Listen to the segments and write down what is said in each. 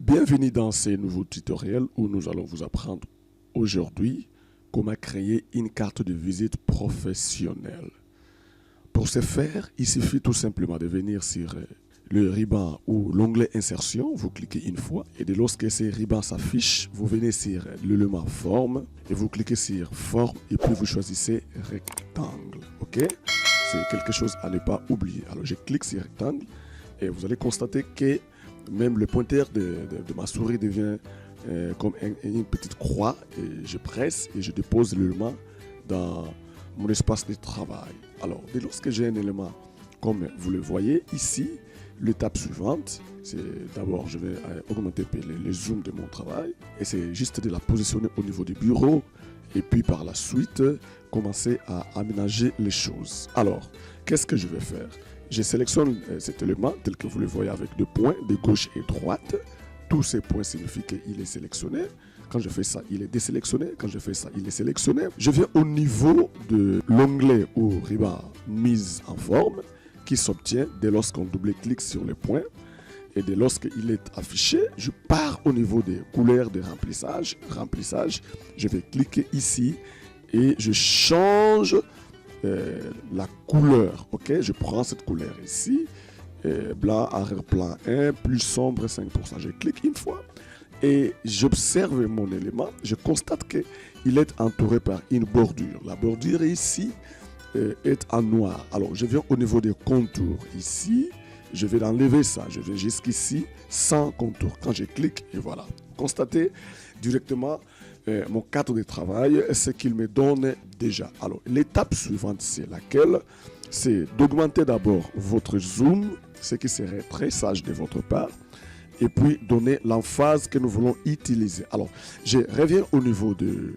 Bienvenue dans ces nouveaux tutoriels où nous allons vous apprendre aujourd'hui comment créer une carte de visite professionnelle. Pour ce faire, il suffit tout simplement de venir sur le ruban ou l'onglet insertion, vous cliquez une fois et dès lorsque ces rubans s'affichent, vous venez sur l'élément forme et vous cliquez sur forme et puis vous choisissez rectangle. Ok? C'est quelque chose à ne pas oublier. Alors je clique sur rectangle et vous allez constater que même le pointeur de ma souris devient comme une petite croix et je presse et je dépose l'élément dans mon espace de travail. Alors, dès lorsque j'ai un élément, comme vous le voyez ici, l'étape suivante, c'est d'abord je vais augmenter le zoom de mon travail et c'est juste de la positionner au niveau du bureau et puis par la suite, commencer à aménager les choses. Alors, qu'est-ce que je vais faire? Je sélectionne cet élément tel que vous le voyez avec deux points de gauche et droite. Tous ces points signifient qu'il est sélectionné. Quand je fais ça, il est désélectionné. Quand je fais ça, il est sélectionné. Je viens au niveau de l'onglet ou ruban mise en forme qui s'obtient dès lorsqu'on double-clique sur le point. Et dès lorsqu'il est affiché, je pars au niveau des couleurs de remplissage. Je vais cliquer ici et je change la couleur. Ok, je prends cette couleur ici. Blanc, arrière-plan 1, plus sombre 5%. Je clique une fois et j'observe mon élément. Je constate qu'il est entouré par une bordure. La bordure ici est en noir. Alors, je viens au niveau des contours ici. Je vais enlever ça. Je vais jusqu'ici sans contour. Quand je clique, et voilà. Constatez directement mon cadre de travail, ce qu'il me donne déjà. Alors, l'étape suivante, c'est laquelle? C'est d'augmenter d'abord votre zoom, ce qui serait très sage de votre part, et puis donner l'emphase que nous voulons utiliser. Alors, je reviens au niveau du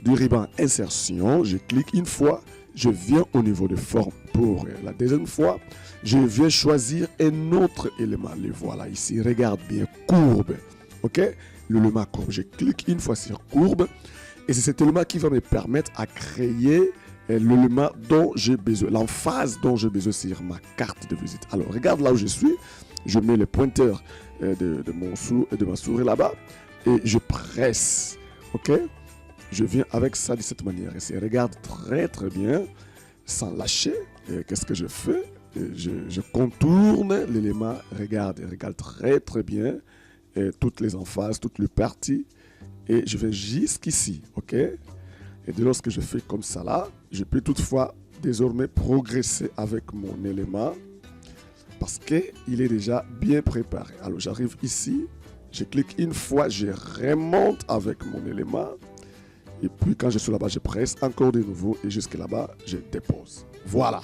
ruban insertion, je clique une fois, je viens au niveau de forme pour la deuxième fois, je viens choisir un autre élément, le voilà ici, regarde bien, courbe, ok? L'élément courbe, je clique une fois sur courbe, et c'est cet élément qui va me permettre à créer l'élément dont j'ai besoin, l'emphase dont j'ai besoin sur ma carte de visite. Alors, regarde là où je suis, je mets le pointeur de ma souris là-bas et je presse, ok? Je viens avec ça de cette manière. Et regarde très très bien, sans lâcher. Qu'est-ce que je fais? Je contourne l'élément, regarde très très bien, toutes les emphases, toutes les parties. Et je vais jusqu'ici, ok? Et dès lorsque je fais comme ça là, je peux toutefois désormais progresser avec mon élément parce qu'il est déjà bien préparé. Alors j'arrive ici, je clique une fois, je remonte avec mon élément et puis quand je suis là-bas, je presse encore de nouveau et jusque là-bas, je dépose. Voilà,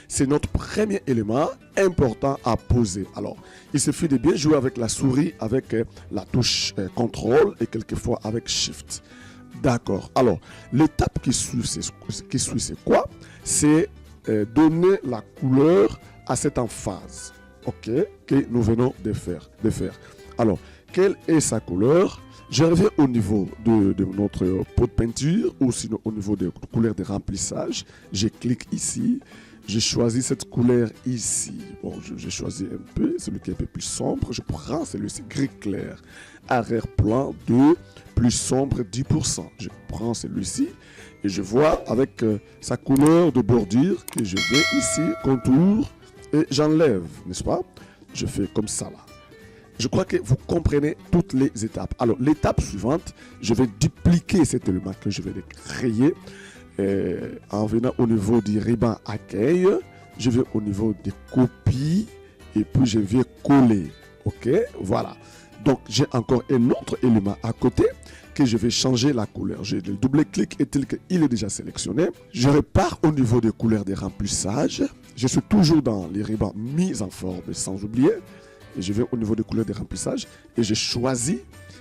c'est notre premier élément important à poser. Alors, il suffit de bien jouer avec la souris, avec la touche CTRL et quelquefois avec SHIFT. D'accord. Alors, l'étape qui suit, c'est quoi? C'est donner la couleur à cette emphase, ok, que nous venons de faire. Alors, quelle est sa couleur? Je reviens au niveau de notre pot de peinture ou sinon au niveau des couleurs de remplissage. Je clique ici. Je choisis cette couleur ici. Bon, je choisis un peu, celui qui est un peu plus sombre. Je prends celui-ci, gris clair. Arrière-plan 2, plus sombre 10%. Je prends celui-ci et je vois avec sa couleur de bordure que je vais ici, contour, et j'enlève, n'est-ce pas? Je fais comme ça là. Je crois que vous comprenez toutes les étapes. Alors, l'étape suivante, je vais dupliquer cet élément que je vais créer. En venant au niveau du ruban accueil, je vais au niveau des copies et puis je vais coller. Ok, voilà. Donc j'ai encore un autre élément à côté que je vais changer la couleur. J'ai le double-clic et tel qu'il est déjà sélectionné. Je repars au niveau des couleurs de remplissage. Je suis toujours dans les rubans mis en forme sans oublier. Et je vais au niveau des couleurs de remplissage et je choisis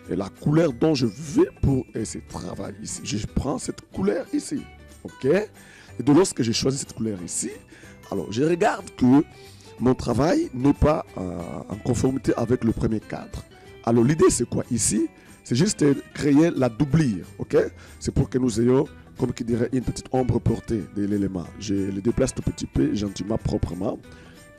la couleur dont je veux pour ce travail ici. Je prends cette couleur ici. Ok, et de lorsque j'ai choisi cette couleur ici, alors je regarde que mon travail n'est pas en conformité avec le premier cadre. Alors l'idée c'est quoi ici? C'est juste créer la doublure, ok? C'est pour que nous ayons, comme qui dirait, une petite ombre portée de l'élément. Je le déplace tout petit peu, gentiment, proprement,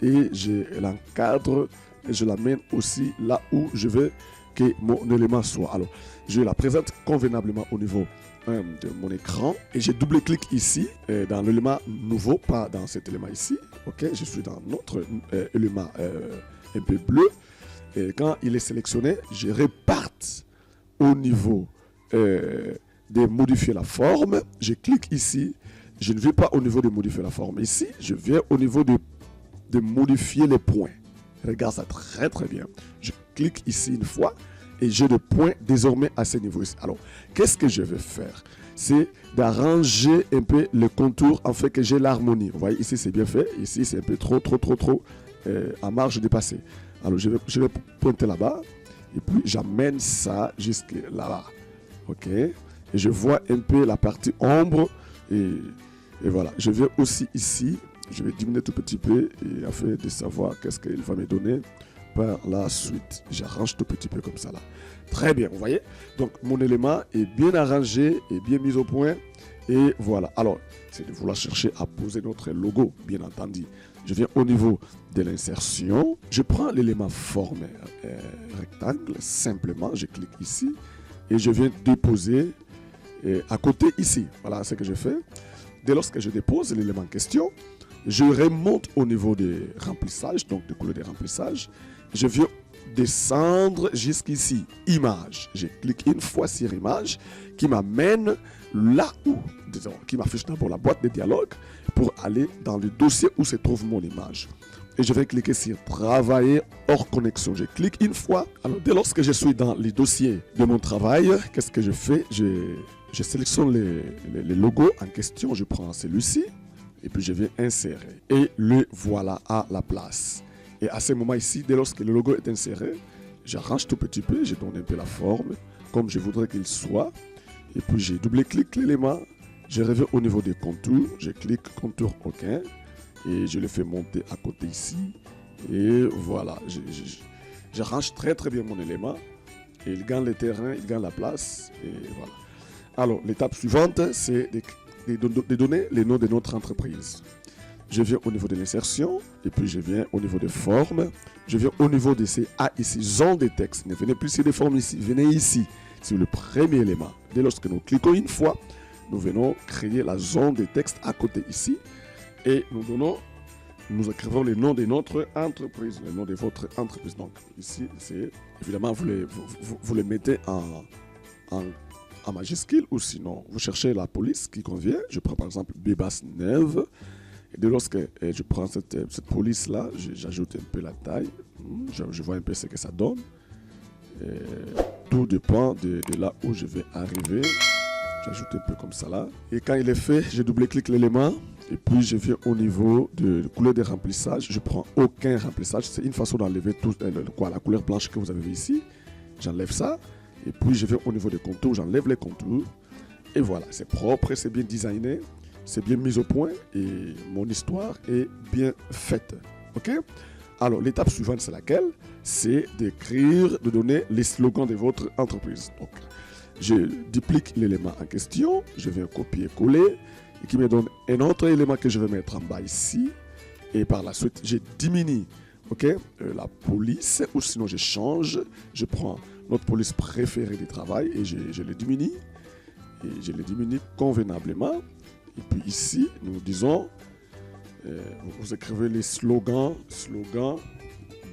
et je l'encadre et je l'amène aussi là où je veux que mon élément soit. Alors, je la présente convenablement au niveau de mon écran et je double-clique ici dans l'élément nouveau, pas dans cet élément ici. Ok, je suis dans notre élément un peu bleu. Et quand il est sélectionné, je reparte au niveau de modifier la forme. Je clique ici. Je ne vais pas au niveau de modifier la forme ici. Je viens au niveau de modifier les points. Regarde ça très très bien. Je clique ici une fois et j'ai des points désormais à ce niveau ici. Alors, qu'est-ce que je vais faire? C'est d'arranger un peu le contour afin que j'ai l'harmonie. Vous voyez, ici c'est bien fait. Ici c'est un peu trop à marge dépassée. Alors, je vais pointer là-bas et puis j'amène ça jusque là-bas. Ok? Et je vois un peu la partie ombre et voilà. Je viens aussi ici. Je vais diminuer tout petit peu et afin de savoir qu'est-ce qu'il va me donner par la suite. J'arrange tout petit peu comme ça là. Très bien, vous voyez. Donc mon élément est bien arrangé et bien mis au point. Et voilà. Alors, c'est de vouloir chercher à poser notre logo, bien entendu. Je viens au niveau de l'insertion. Je prends l'élément forme rectangle. Simplement, je clique ici et je viens déposer à côté ici. Voilà ce que je fais. Dès lors que je dépose l'élément en question, je remonte au niveau des remplissages, donc de couleur des remplissages. Je viens descendre jusqu'ici, image. Je clique une fois sur image qui m'amène là où, disons, qui m'affiche d'abord la boîte de dialogue pour aller dans le dossier où se trouve mon image. Et je vais cliquer sur travailler hors connexion. Je clique une fois. Alors, dès lors que je suis dans les dossiers de mon travail, qu'est-ce que je fais? Je sélectionne les logos en question. Je prends celui-ci. Et puis je viens insérer. Et le voilà à la place. Et à ce moment ici, dès lors que le logo est inséré, j'arrange tout petit peu, je donne un peu la forme, comme je voudrais qu'il soit. Et puis je double-clique l'élément, je reviens au niveau des contours, je clique contour OK, et je le fais monter à côté ici. Et voilà, j'arrange très très bien mon élément. Et il gagne le terrain, il gagne la place. Et voilà. Alors, l'étape suivante, c'est de donner les noms de notre entreprise. Je viens au niveau de l'insertion et puis je viens au niveau des formes. Je viens au niveau de ces ici, zone de texte. Ne venez plus sur les formes ici, venez ici. C'est le premier élément. Dès lors que nous cliquons une fois, nous venons créer la zone de texte à côté ici et nous écrivons le nom de notre entreprise, le nom de votre entreprise. Donc ici, c'est évidemment vous les mettez en majuscule ou sinon vous cherchez la police qui convient. Je prends par exemple Bébas Neuve. Et dès lors que je prends cette police-là, j'ajoute un peu la taille. Je vois un peu ce que ça donne. Et tout dépend de là où je vais arriver. J'ajoute un peu comme ça là. Et quand il est fait, je double-clique l'élément. Et puis je viens au niveau de couleur de remplissage. Je prends aucun remplissage. C'est une façon d'enlever la couleur blanche que vous avez vu ici. J'enlève ça. Et puis je viens au niveau des contours. J'enlève les contours. Et voilà, c'est propre, c'est bien designé. C'est bien mis au point et mon histoire est bien faite. Ok? Alors, l'étape suivante, c'est laquelle? C'est d'écrire, de donner les slogans de votre entreprise. Donc, je duplique l'élément en question, je viens copier-coller et qui me donne un autre élément que je vais mettre en bas ici. Et par la suite, je diminue la police ou sinon je change. Je prends notre police préférée du travail et je le diminue. Et je le diminue convenablement. Et puis ici, nous disons, vous écrivez les slogans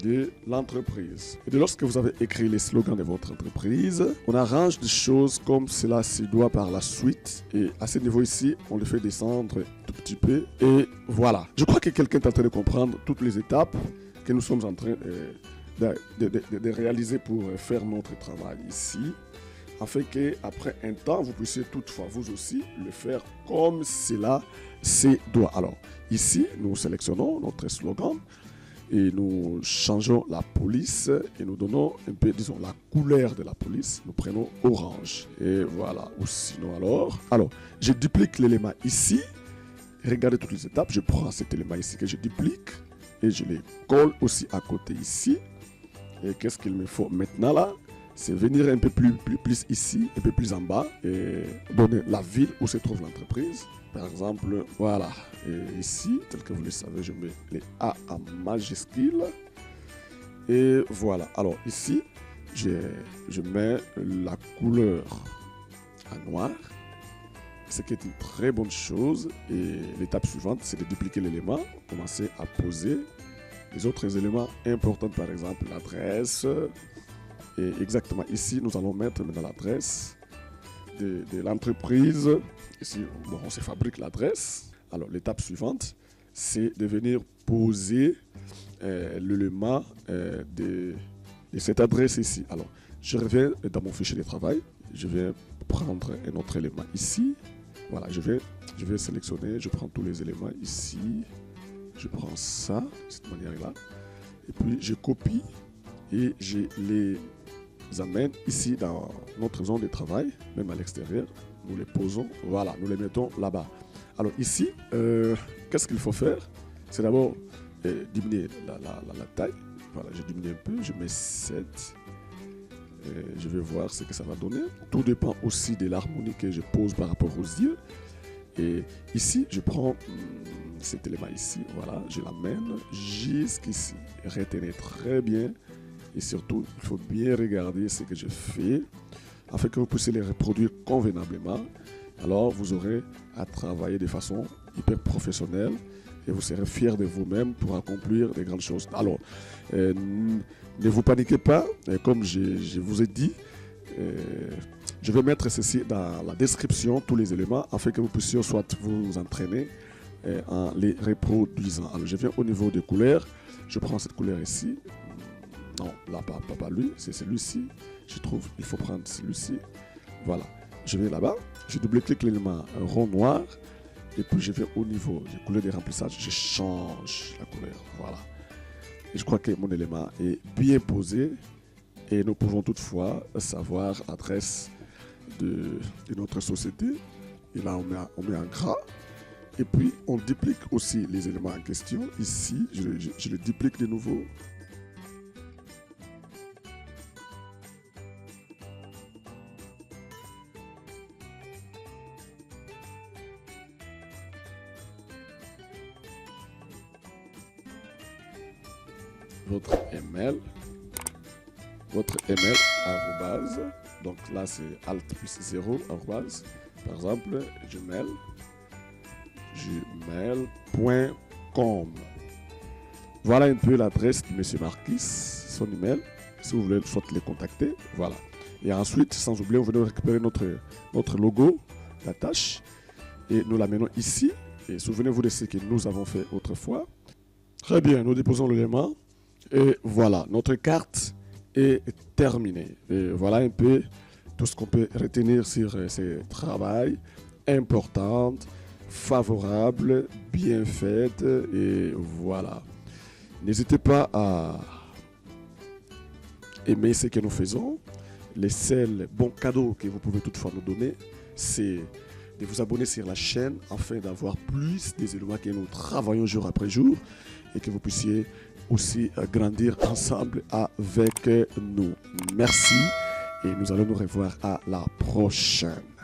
de l'entreprise. Et lorsque vous avez écrit les slogans de votre entreprise, on arrange des choses comme cela se doit par la suite. Et à ce niveau ici, on le fait descendre tout petit peu. Et voilà. Je crois que quelqu'un est en train de comprendre toutes les étapes que nous sommes en train de réaliser pour faire notre travail ici, afin qu'après un temps, vous puissiez toutefois vous aussi le faire comme cela se doit. Alors, ici, nous sélectionnons notre slogan et nous changeons la police et nous donnons un peu, disons, la couleur de la police. Nous prenons orange. Et voilà. Ou sinon alors, je duplique l'élément ici. Regardez toutes les étapes. Je prends cet élément ici que je duplique et je les colle aussi à côté ici. Et qu'est-ce qu'il me faut maintenant là? C'est venir un peu plus ici, un peu plus en bas et donner la ville où se trouve l'entreprise. Par exemple, voilà. Et ici, tel que vous le savez, je mets les A en majuscule. Et voilà. Alors ici, je mets la couleur en noir, ce qui est une très bonne chose. Et l'étape suivante, c'est de dupliquer l'élément, commencer à poser les autres éléments importants, par exemple l'adresse. Et exactement ici, nous allons mettre maintenant l'adresse de l'entreprise. Ici, bon, on se fabrique l'adresse. Alors, l'étape suivante, c'est de venir poser l'élément de cette adresse ici. Alors, je reviens dans mon fichier de travail. Je vais prendre un autre élément ici. Voilà, je vais sélectionner. Je prends tous les éléments ici. Je prends ça, de cette manière-là. Et puis, je copie et je les amène ici dans notre zone de travail, même à l'extérieur. Nous les posons, voilà, nous les mettons là-bas. Alors ici, qu'est-ce qu'il faut faire? C'est d'abord diminuer la taille. Voilà, je diminue un peu, je mets 7. Je vais voir ce que ça va donner. Tout dépend aussi de l'harmonie que je pose par rapport aux yeux. Et ici, je prends cet élément ici, voilà, je l'amène jusqu'ici. Retenez très bien. Et surtout, il faut bien regarder ce que je fais afin que vous puissiez les reproduire convenablement. Alors, vous aurez à travailler de façon hyper professionnelle et vous serez fiers de vous-même pour accomplir de grandes choses. Alors, ne vous paniquez pas. Comme je vous ai dit, je vais mettre ceci dans la description, tous les éléments, afin que vous puissiez soit vous entraîner en les reproduisant. Alors, je viens au niveau des couleurs. Je prends cette couleur ici. Non, là, pas lui, c'est celui-ci. Je trouve qu'il faut prendre celui-ci. Voilà. Je vais là-bas, je double-clique l'élément rond noir. Et puis je vais au niveau des couleurs de remplissage. Je change la couleur. Voilà. Et je crois que mon élément est bien posé. Et nous pouvons toutefois savoir l'adresse de notre société. Et là, on met en gras. Et puis, on duplique aussi les éléments en question. Ici, je le duplique de nouveau. Votre email arrobase, donc là c'est alt plus 0 arrobase, par exemple gmail.com. Voilà un peu l'adresse de monsieur Marquis, son email, si vous voulez soit les contacter, voilà. Et ensuite, sans oublier, on va récupérer notre logo, la tâche, et nous l'amenons ici. Et souvenez-vous de ce que nous avons fait autrefois. Très bien, nous déposons l'élément. Et voilà, notre carte est terminée. Et voilà un peu tout ce qu'on peut retenir sur ce travail important, favorable, bien fait. Et voilà. N'hésitez pas à aimer ce que nous faisons. Les seuls bons cadeaux que vous pouvez toutefois nous donner, c'est de vous abonner sur la chaîne afin d'avoir plus des éléments que nous travaillons jour après jour et que vous puissiez aussi grandir ensemble avec nous. Merci et nous allons nous revoir à la prochaine.